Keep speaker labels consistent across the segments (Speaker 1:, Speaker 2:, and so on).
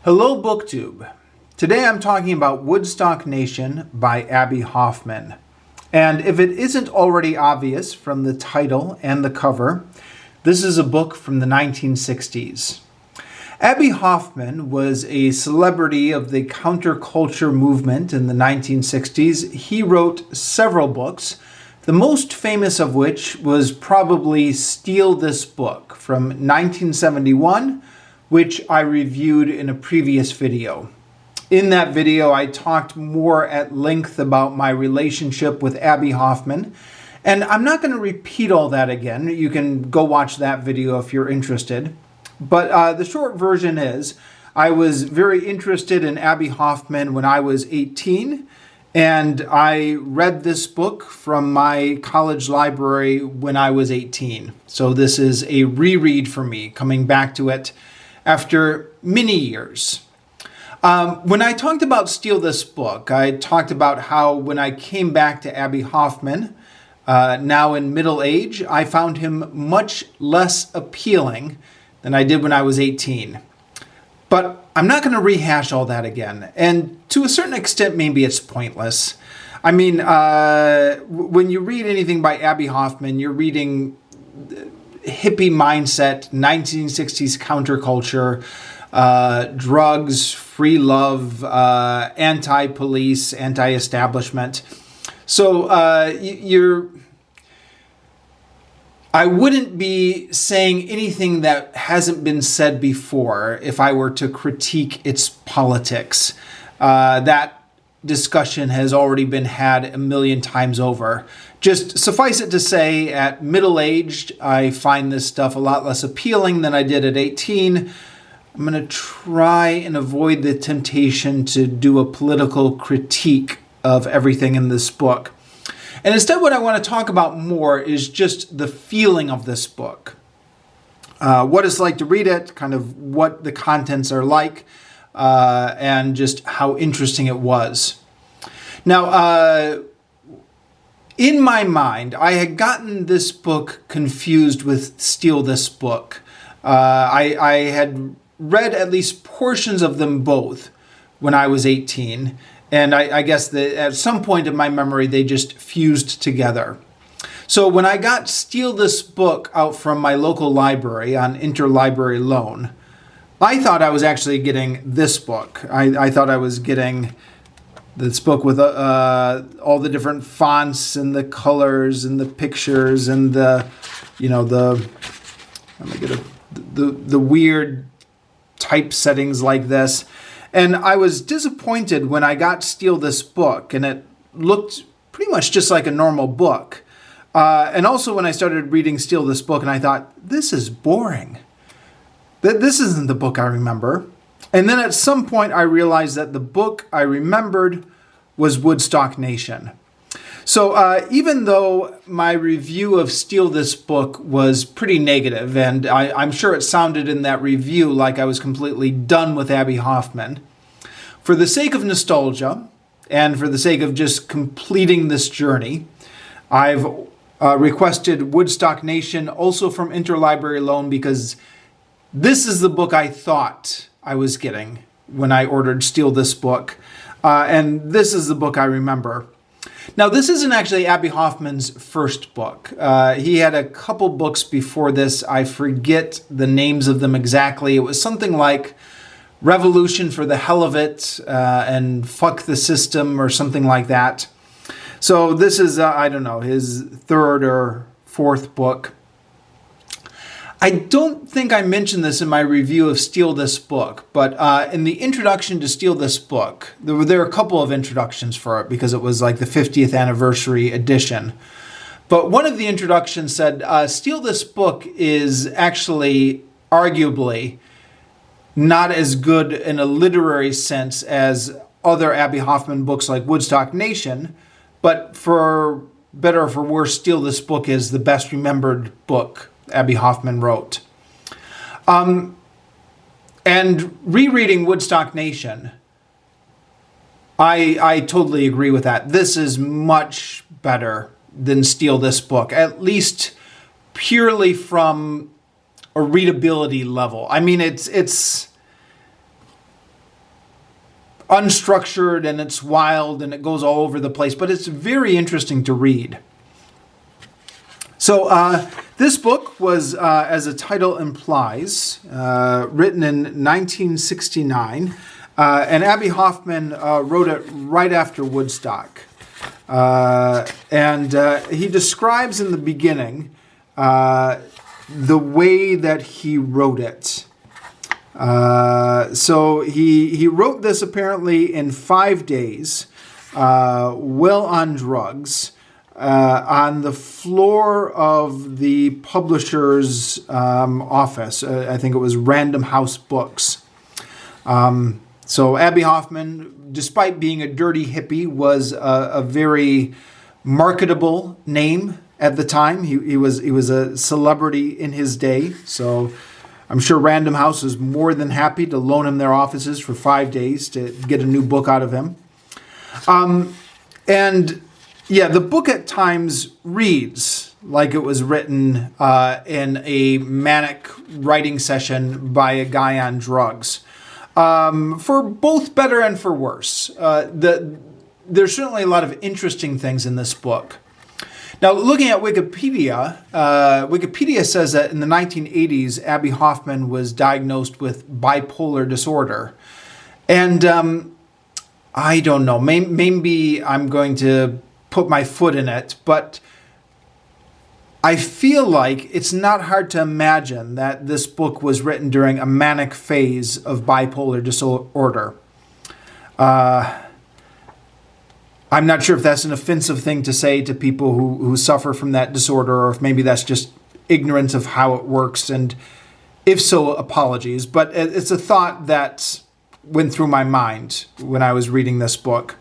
Speaker 1: Hello BookTube. Today I'm talking about Woodstock Nation by Abbie Hoffman. And if it isn't already obvious from the title and the cover, this is a book from the 1960s. Abbie Hoffman was a celebrity of the counterculture movement in the 1960s. He wrote several books, the most famous of which was probably Steal This Book from 1971, which I reviewed in a previous video. In that video, I talked more at length about my relationship with Abbie Hoffman, and I'm not going to repeat all that again. You can go watch that video if you're interested. But the short version is, I was very interested in Abbie Hoffman when I was 18, and I read this book from my college library when I was 18. So this is a reread for me, coming back to it after many years. When I talked about Steal This Book, I talked about how when I came back to Abbie Hoffman, now in middle age, I found him much less appealing than I did when I was 18. But I'm not going to rehash all that again. And to a certain extent, maybe it's pointless. I mean, when you read anything by Abbie Hoffman, you're reading hippie mindset, 1960s counterculture, drugs, free love, anti-police, anti-establishment. So I wouldn't be saying anything that hasn't been said before if I were to critique its politics. That discussion has already been had a million times over. Just suffice it to say, at middle-aged, I find this stuff a lot less appealing than I did at 18. I'm going to try and avoid the temptation to do a political critique of everything in this book. And instead, what I want to talk about more is just the feeling of this book. What it's like to read it, kind of what the contents are like, and just how interesting it was. Now, in my mind, I had gotten this book confused with Steal This Book. I had read at least portions of them both when I was 18, and I guess that at some point in my memory, they just fused together. So when I got Steal This Book out from my local library on interlibrary loan, I thought I was actually getting this book. I thought I was getting this book with all the different fonts and the colors and the pictures and the weird typesettings like this. And I was disappointed when I got Steal This Book, and it looked pretty much just like a normal book. And also when I started reading Steal This Book, and I thought, this is boring. This isn't the book I remember. And then at some point I realized that the book I remembered was Woodstock Nation. So even though my review of Steal This Book was pretty negative, and I'm sure it sounded in that review like I was completely done with Abbie Hoffman, for the sake of nostalgia and for the sake of just completing this journey, I've requested Woodstock Nation also from interlibrary loan, because this is the book I thought I was getting when I ordered Steal This Book, and this is the book I remember. Now, this isn't actually Abbie Hoffman's first book. He had a couple books before this. I forget the names of them exactly. It was something like Revolution for the Hell of It and Fuck the System or something like that. So this is, I don't know, his third or fourth book. I don't think I mentioned this in my review of Steal This Book, but in the introduction to Steal This Book, there were a couple of introductions for it because it was like the 50th anniversary edition. But one of the introductions said, Steal This Book is actually arguably not as good in a literary sense as other Abbie Hoffman books like Woodstock Nation, but for better or for worse, Steal This Book is the best remembered book Abbie Hoffman wrote. And rereading Woodstock Nation, I totally agree with that. This is much better than Steal This Book, at least purely from a readability level. I mean, it's unstructured and it's wild and it goes all over the place, but it's very interesting to read. So this book was, as the title implies, written in 1969, and Abbie Hoffman wrote it right after Woodstock. And he describes in the beginning the way that he wrote it. So he wrote this apparently in 5 days, well on drugs, on the floor of the publisher's office. I think it was Random House Books. So Abbie Hoffman, despite being a dirty hippie, was a very marketable name at the time. He was a celebrity in his day. So I'm sure Random House was more than happy to loan him their offices for 5 days to get a new book out of him. And yeah, the book at times reads like it was written in a manic writing session by a guy on drugs. For both better and for worse. There's certainly a lot of interesting things in this book. Now, looking at Wikipedia, Wikipedia says that in the 1980s, Abbie Hoffman was diagnosed with bipolar disorder. And I don't know, maybe I'm going to put my foot in it, but I feel like it's not hard to imagine that this book was written during a manic phase of bipolar disorder. I'm not sure if that's an offensive thing to say to people who suffer from that disorder, or if maybe that's just ignorance of how it works. And if so, apologies. But it's a thought that went through my mind when I was reading this book.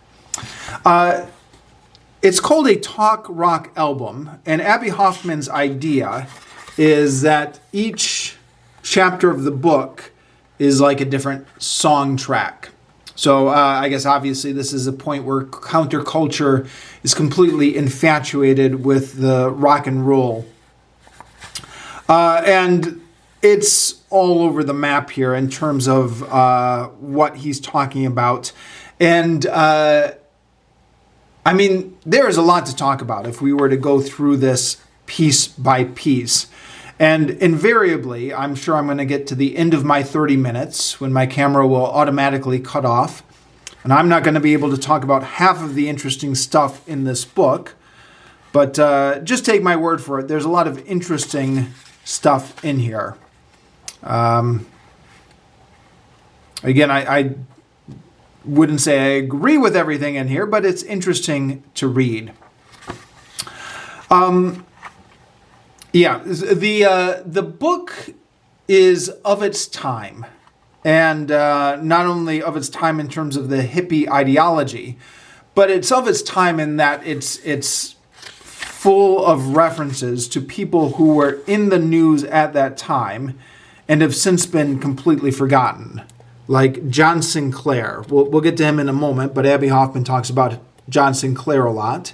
Speaker 1: It's called a talk rock album, and Abbie Hoffman's idea is that each chapter of the book is like a different song track. So I guess obviously this is a point where counterculture is completely infatuated with the rock and roll. And it's all over the map here in terms of what he's talking about. And I mean, there is a lot to talk about if we were to go through this piece by piece. And invariably, I'm sure I'm going to get to the end of my 30 minutes when my camera will automatically cut off. And I'm not going to be able to talk about half of the interesting stuff in this book. But just take my word for it. There's a lot of interesting stuff in here. Again, I wouldn't say I agree with everything in here, but it's interesting to read. Yeah, the book is of its time, and not only of its time in terms of the hippie ideology, but it's of its time in that it's full of references to people who were in the news at that time and have since been completely forgotten. Like John Sinclair. We'll get to him in a moment, but Abbie Hoffman talks about John Sinclair a lot.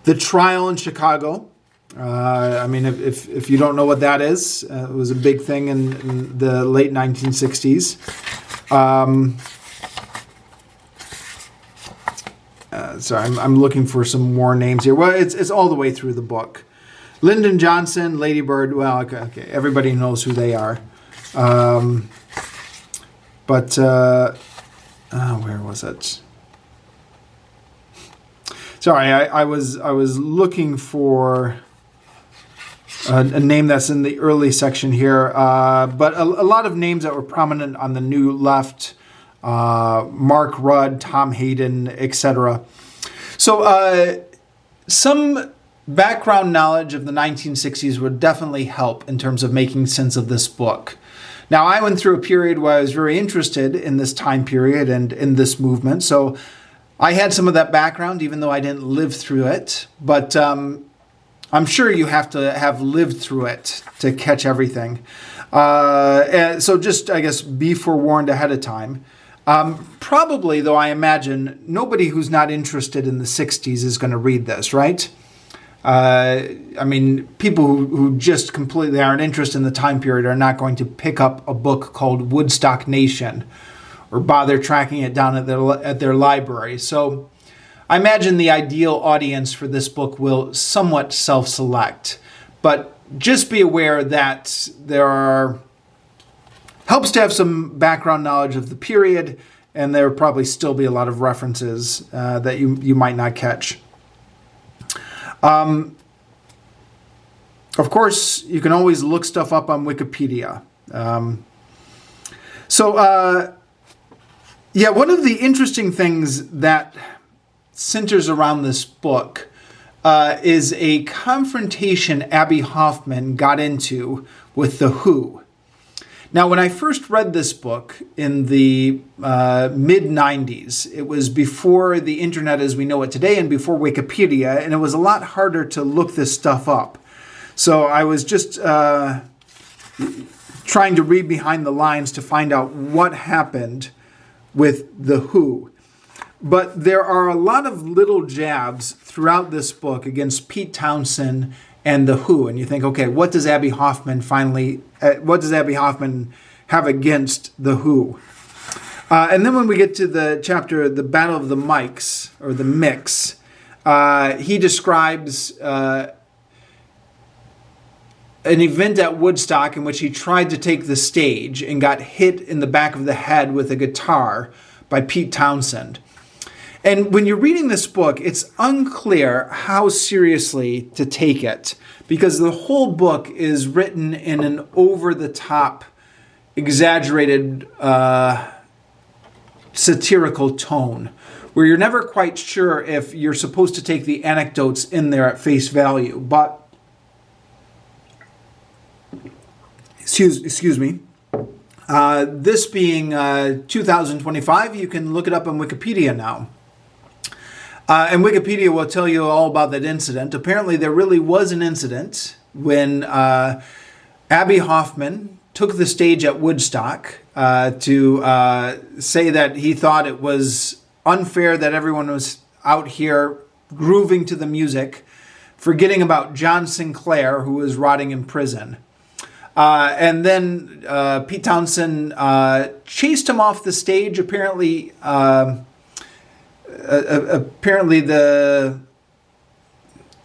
Speaker 1: The trial in Chicago. I mean, if you don't know what that is, it was a big thing in the late 1960s. Sorry, I'm looking for some more names here. Well, it's all the way through the book. Lyndon Johnson, Lady Bird. Well, okay, everybody knows who they are. But where was it? Sorry, I was looking for a name that's in the early section here. But a lot of names that were prominent on the New Left, Mark Rudd, Tom Hayden, etc. So some background knowledge of the 1960s would definitely help in terms of making sense of this book. Now, I went through a period where I was very interested in this time period and in this movement, so I had some of that background, even though I didn't live through it. But I'm sure you have to have lived through it to catch everything. And so just, I guess, be forewarned ahead of time. Probably, though, I imagine nobody who's not interested in the 60s is going to read this, right? I mean, people who just completely aren't interested in the time period are not going to pick up a book called Woodstock Nation or bother tracking it down at their library. So I imagine the ideal audience for this book will somewhat self-select, but just be aware that helps to have some background knowledge of the period, and there will probably still be a lot of references that you might not catch. Of course, you can always look stuff up on Wikipedia. One of the interesting things that centers around this book is a confrontation Abbie Hoffman got into with The Who. Now, when I first read this book in the mid-90s, it was before the internet as we know it today and before Wikipedia, and it was a lot harder to look this stuff up. So I was just trying to read behind the lines to find out what happened with The Who. But there are a lot of little jabs throughout this book against Pete Townshend and The Who. And you think, okay, what does Abbie Hoffman have against The Who? And then when we get to the chapter, The Battle of the Mics, or the Mix, he describes an event at Woodstock in which he tried to take the stage and got hit in the back of the head with a guitar by Pete Townshend. And when you're reading this book, it's unclear how seriously to take it, because the whole book is written in an over-the-top, exaggerated, satirical tone, where you're never quite sure if you're supposed to take the anecdotes in there at face value. But, excuse me, this being 2025, you can look it up on Wikipedia now. And Wikipedia will tell you all about that incident. Apparently, there really was an incident when Abbie Hoffman took the stage at Woodstock to say that he thought it was unfair that everyone was out here grooving to the music, forgetting about John Sinclair, who was rotting in prison. And then Pete Townshend chased him off the stage. Apparently the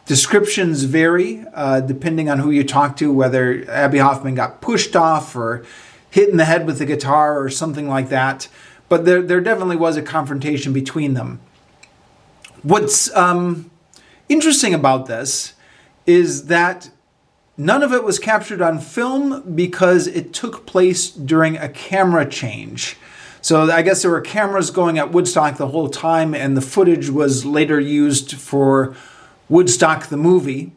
Speaker 1: descriptions vary depending on who you talk to, whether Abbie Hoffman got pushed off or hit in the head with a guitar or something like that. But there definitely was a confrontation between them. What's interesting about this is that none of it was captured on film because it took place during a camera change. So I guess there were cameras going at Woodstock the whole time, and the footage was later used for Woodstock the movie.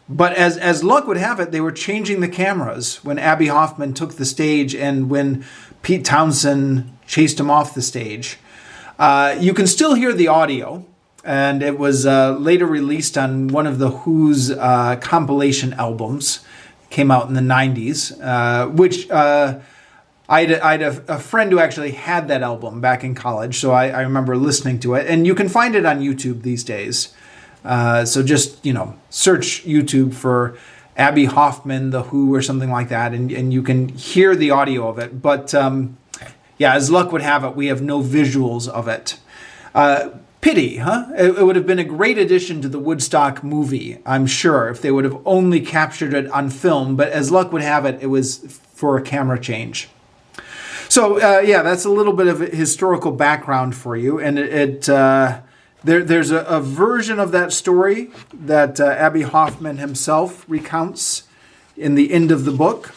Speaker 1: But as luck would have it, they were changing the cameras when Abbie Hoffman took the stage and when Pete Townshend chased him off the stage. You can still hear the audio, and it was later released on one of the Who's compilation albums. It came out in the 90s, which... I had a friend who actually had that album back in college, so I remember listening to it. And you can find it on YouTube these days. So just, search YouTube for Abbie Hoffman, The Who, or something like that, and you can hear the audio of it. But, as luck would have it, we have no visuals of it. Pity, huh? It would have been a great addition to the Woodstock movie, I'm sure, if they would have only captured it on film. But as luck would have it, it was for a camera change. So, that's a little bit of a historical background for you. And there's a version of that story that Abbie Hoffman himself recounts in the end of the book.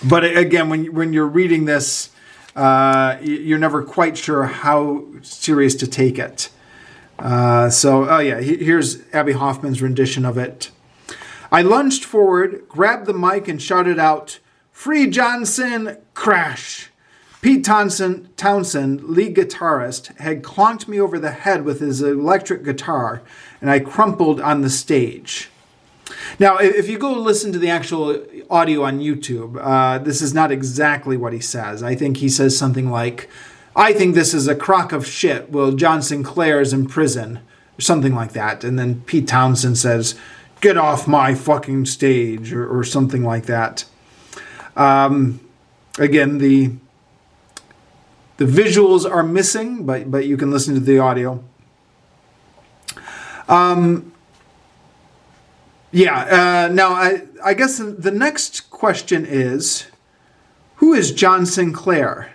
Speaker 1: But again, when you're reading this, you're never quite sure how serious to take it. Here's Abbie Hoffman's rendition of it. I lunged forward, grabbed the mic, and shouted out, "Free Johnson!" Crash! Pete Townshend, lead guitarist, had clonked me over the head with his electric guitar, and I crumpled on the stage. Now, if you go listen to the actual audio on YouTube, this is not exactly what he says. I think he says something like, "I think this is a crock of shit. Well, John Sinclair's in prison," or something like that. And then Pete Townshend says, "Get off my fucking stage," or something like that. Again, The visuals are missing, but you can listen to the audio. Now I guess the next question is, who is John Sinclair?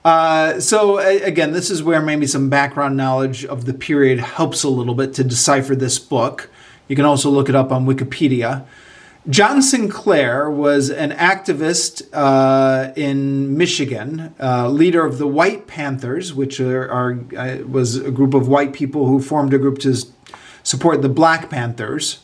Speaker 1: So again, this is where maybe some background knowledge of the period helps a little bit to decipher this book. You can also look it up on Wikipedia. John Sinclair was an activist in Michigan, leader of the White Panthers, which was a group of white people who formed a group to support the Black Panthers,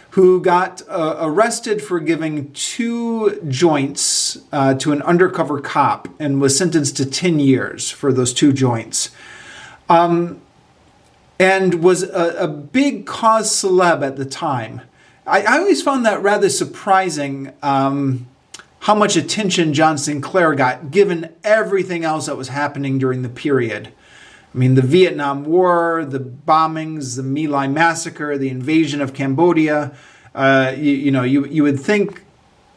Speaker 1: who got arrested for giving 2 joints to an undercover cop and was sentenced to 10 years for those 2 joints. And was a big cause celeb at the time. I always found that rather surprising, how much attention John Sinclair got, given everything else that was happening during the period. I mean, the Vietnam War, the bombings, the My Lai massacre, the invasion of Cambodia. You would think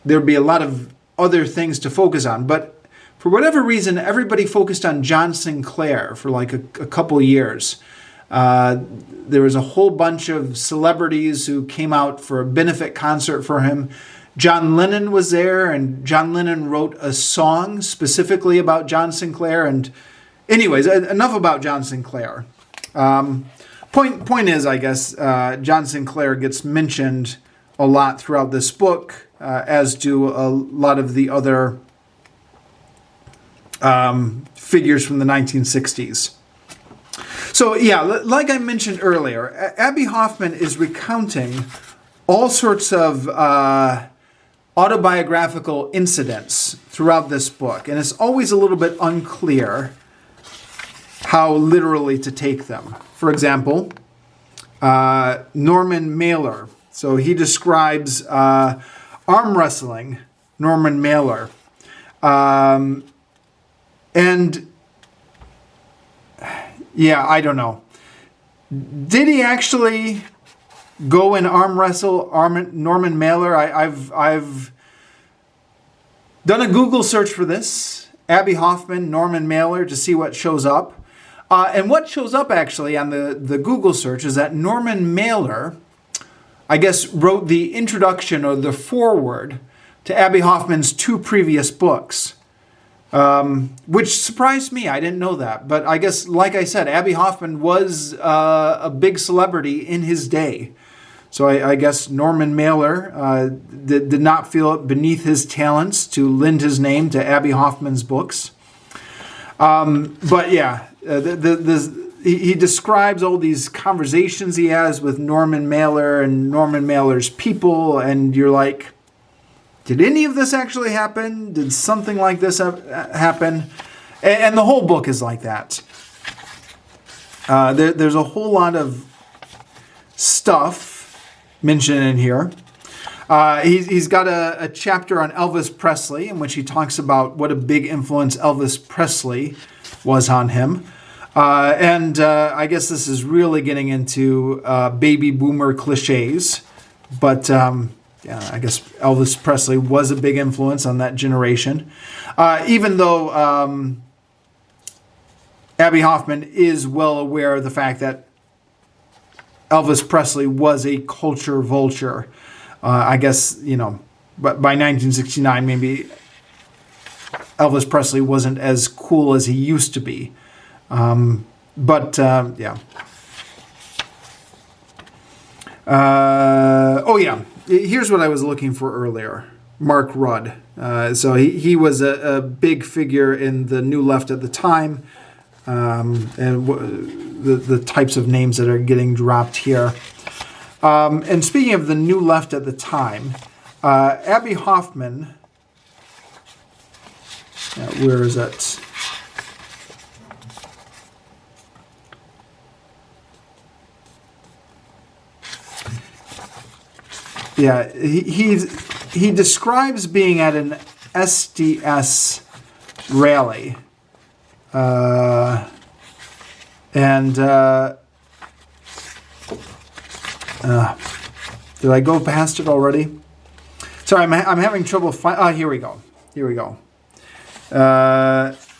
Speaker 1: there'd be a lot of other things to focus on, but for whatever reason, everybody focused on John Sinclair for like a couple years. There was a whole bunch of celebrities who came out for a benefit concert for him. John Lennon was there, and John Lennon wrote a song specifically about John Sinclair. And anyways, enough about John Sinclair. Point is, I guess, John Sinclair gets mentioned a lot throughout this book, as do a lot of the other figures from the 1960s. So yeah, like I mentioned earlier, Abbie Hoffman is recounting all sorts of autobiographical incidents throughout this book, and it's always a little bit unclear how literally to take them. For example, Norman Mailer. So he describes arm wrestling, Norman Mailer. Yeah, I don't know. Did he actually go and arm wrestle Norman Mailer? I've done a Google search for this, Abbie Hoffman, Norman Mailer, to see what shows up. And what shows up actually on the Google search is that Norman Mailer, I guess, wrote the introduction or the foreword to Abbie Hoffman's 2 previous books. Which surprised me. I didn't know that. But I guess, like I said, Abbie Hoffman was a big celebrity in his day. So I guess Norman Mailer did not feel it beneath his talents to lend his name to Abbie Hoffman's books. But yeah, he describes all these conversations he has with Norman Mailer and Norman Mailer's people, and you're like, did any of this actually happen? Did something like this happen? And the whole book is like that. There's a whole lot of stuff mentioned in here. He's got a chapter on Elvis Presley in which he talks about what a big influence Elvis Presley was on him. I guess this is really getting into baby boomer cliches. But yeah, I guess Elvis Presley was a big influence on that generation. Even though Abbie Hoffman is well aware of the fact that Elvis Presley was a culture vulture. I guess, but by 1969, maybe Elvis Presley wasn't as cool as he used to be. Yeah. Here's what I was looking for earlier. Mark Rudd. So he was a big figure in the New Left at the time. And the types of names that are getting dropped here. And speaking of the New Left at the time, Abbie Hoffman, where is it? Yeah, he describes being at an SDS rally. Did I go past it already? Sorry, I'm having trouble. Here we go.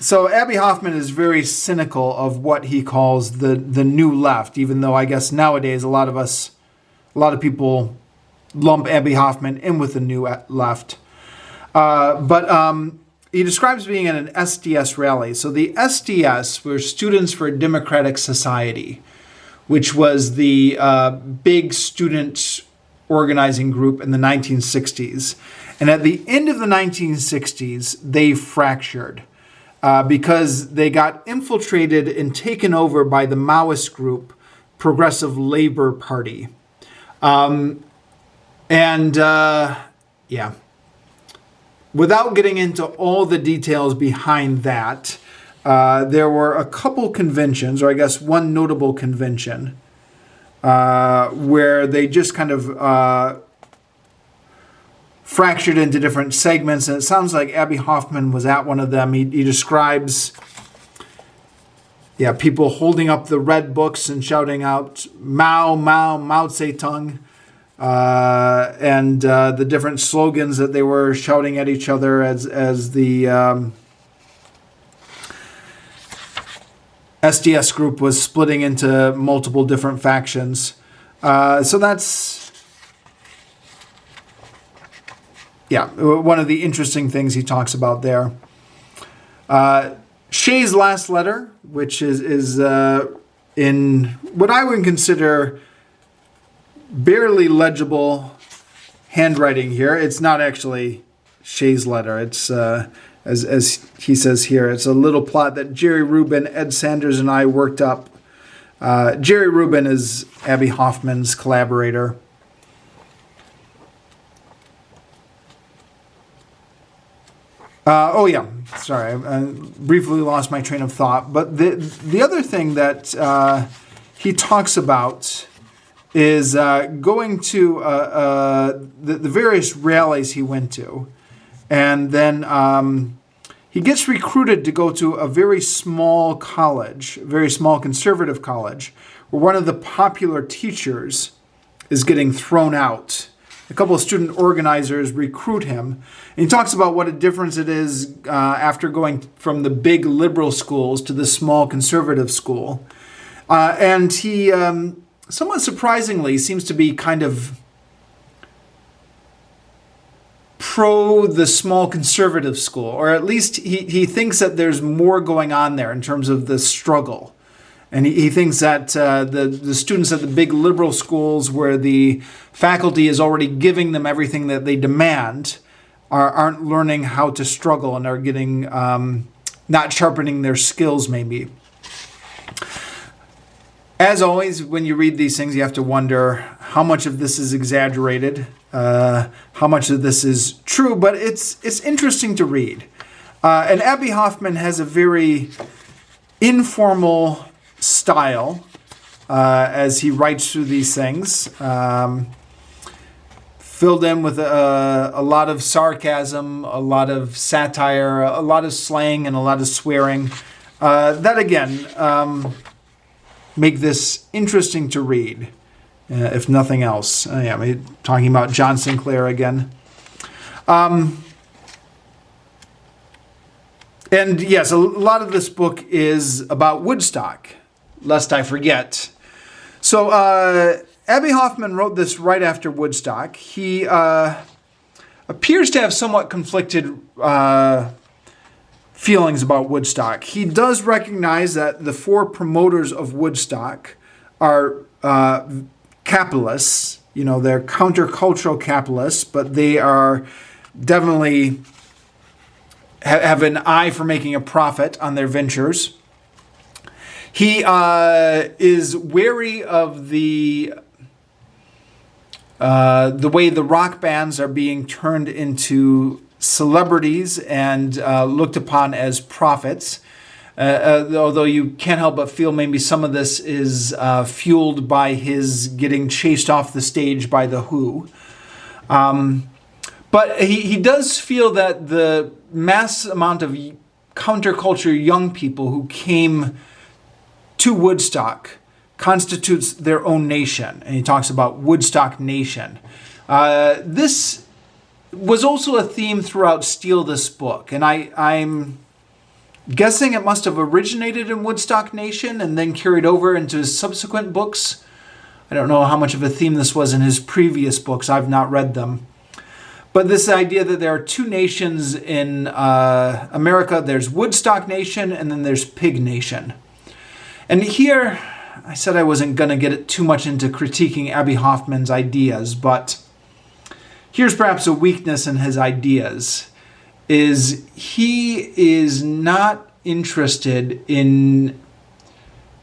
Speaker 1: So Abbie Hoffman is very cynical of what he calls the new left, even though I guess nowadays a lot of people lump Abbie Hoffman in with the new left. But he describes being at an SDS rally. So the SDS were Students for a Democratic Society, which was the big student organizing group in the 1960s. And at the end of the 1960s, they fractured. Because they got infiltrated and taken over by the Maoist group, Progressive Labor Party. Without getting into all the details behind that, there were a couple conventions, or I guess one notable convention, where they just kind of fractured into different segments, and it sounds like Abbie Hoffman was at one of them. He describes, people holding up the red books and shouting out Mao, Mao, Mao Zedong, and the different slogans that they were shouting at each other as the SDS group was splitting into multiple different factions. So that's one of the interesting things he talks about there. Shay's last letter, which is in what I would consider barely legible handwriting here. It's not actually Shay's letter. It's, as he says here, it's a little plot that Jerry Rubin, Ed Sanders, and I worked up. Jerry Rubin is Abbie Hoffman's collaborator. Sorry, I briefly lost my train of thought. But the other thing that he talks about is going to the various rallies he went to. And then he gets recruited to go to a very small college, very small conservative college, where one of the popular teachers is getting thrown out. A couple of student organizers recruit him. And he talks about what a difference it is after going from the big liberal schools to the small conservative school. And he, somewhat surprisingly, seems to be kind of pro the small conservative school. Or at least he thinks that there's more going on there in terms of the struggle. And he thinks that the students at the big liberal schools where the faculty is already giving them everything that they demand aren't learning how to struggle and are getting, not sharpening their skills maybe. As always, when you read these things, you have to wonder how much of this is exaggerated, how much of this is true, but it's interesting to read. And Abbie Hoffman has a very informal style as he writes through these things, filled in with a lot of sarcasm, a lot of satire, a lot of slang, and a lot of swearing. That again make this interesting to read, if nothing else. Talking about John Sinclair again. And yes, a lot of this book is about Woodstock, lest I forget. So Abbie Hoffman wrote this right after Woodstock. He appears to have somewhat conflicted feelings about Woodstock. He does recognize that the four promoters of Woodstock are capitalists. You know, they're countercultural capitalists, but they are definitely have an eye for making a profit on their ventures. He is wary of the way the rock bands are being turned into celebrities and looked upon as prophets. Although you can't help but feel maybe some of this is fueled by his getting chased off the stage by The Who. But he does feel that the mass amount of counterculture young people who came to Woodstock constitutes their own nation. And he talks about Woodstock Nation. This was also a theme throughout Steal This Book. And I'm guessing it must have originated in Woodstock Nation and then carried over into his subsequent books. I don't know how much of a theme this was in his previous books. I've not read them. But this idea that there are two nations in America. There's Woodstock Nation and then there's Pig Nation. And here, I said I wasn't going to get too much into critiquing Abbie Hoffman's ideas, but here's perhaps a weakness in his ideas, is he is not interested in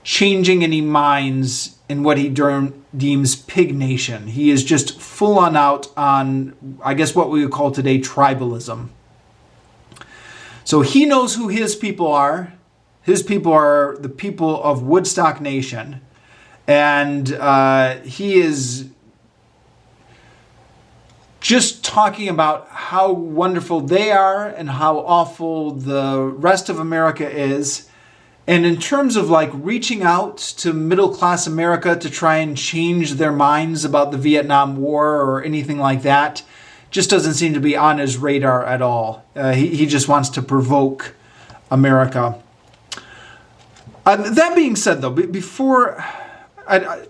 Speaker 1: changing any minds in what he deems Pig Nation. He is just full on out on, I guess, what we would call today tribalism. So he knows who his people are. His people are the people of Woodstock Nation. And he is just talking about how wonderful they are and how awful the rest of America is. And in terms of like reaching out to middle-class America to try and change their minds about the Vietnam War or anything like that, just doesn't seem to be on his radar at all. He just wants to provoke America. That being said, though, before I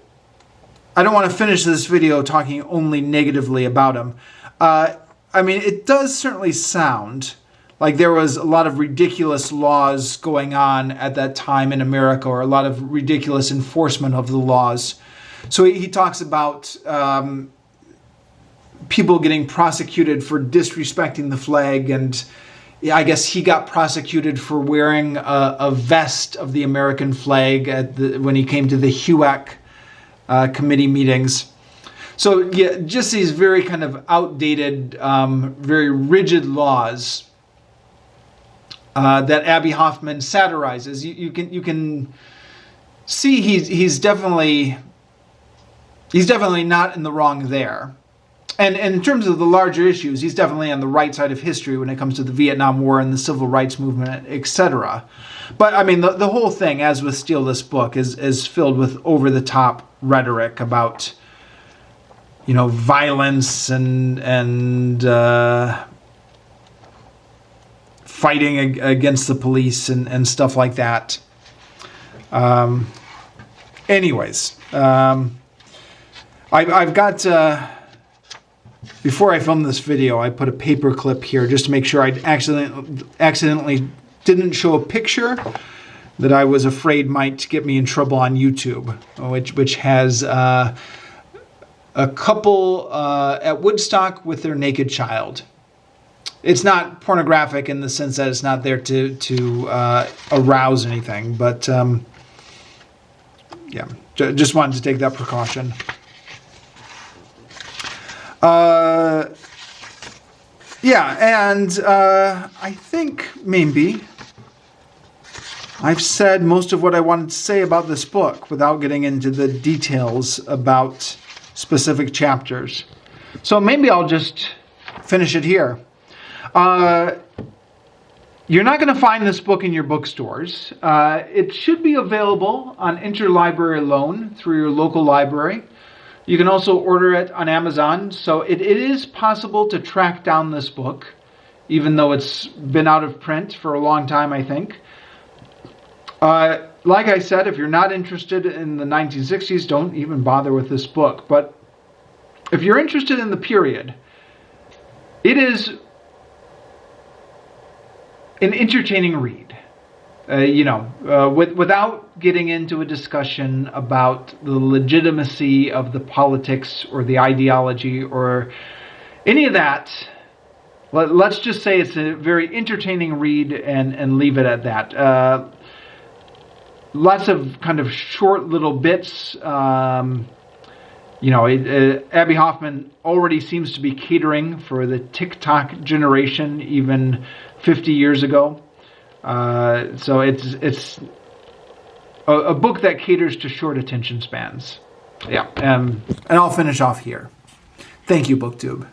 Speaker 1: don't want to finish this video talking only negatively about him. I mean, it does certainly sound like there was a lot of ridiculous laws going on at that time in America, or a lot of ridiculous enforcement of the laws. So he talks about people getting prosecuted for disrespecting the flag, and I guess he got prosecuted for wearing a vest of the American flag when he came to the HUAC committee meetings. So yeah, just these very kind of outdated, very rigid laws that Abbie Hoffman satirizes. You can see he's definitely not in the wrong there. And in terms of the larger issues, he's definitely on the right side of history when it comes to the Vietnam War and the Civil Rights Movement, etc. But I mean, the whole thing, as with Steal This Book, is filled with over-the-top rhetoric about, you know, violence and fighting against the police and stuff like that. Anyways, I've got... Before I filmed this video, I put a paper clip here just to make sure I accidentally didn't show a picture that I was afraid might get me in trouble on YouTube, which has a couple at Woodstock with their naked child. It's not pornographic in the sense that it's not there to arouse anything, but yeah, just wanted to take that precaution. Yeah, and I think maybe I've said most of what I wanted to say about this book without getting into the details about specific chapters. So maybe I'll just finish it here. You're not going to find this book in your bookstores. It should be available on interlibrary loan through your local library. You can also order it on Amazon, so it is possible to track down this book, even though it's been out of print for a long time, I think. Like I said, if you're not interested in the 1960s, don't even bother with this book. But if you're interested in the period, it is an entertaining read. Without getting into a discussion about the legitimacy of the politics or the ideology or any of that, let's just say it's a very entertaining read and leave it at that. Lots of kind of short little bits. Abbie Hoffman already seems to be catering for the TikTok generation, even 50 years ago. So it's a book that caters to short attention spans. Yeah, and I'll finish off here. Thank you, BookTube.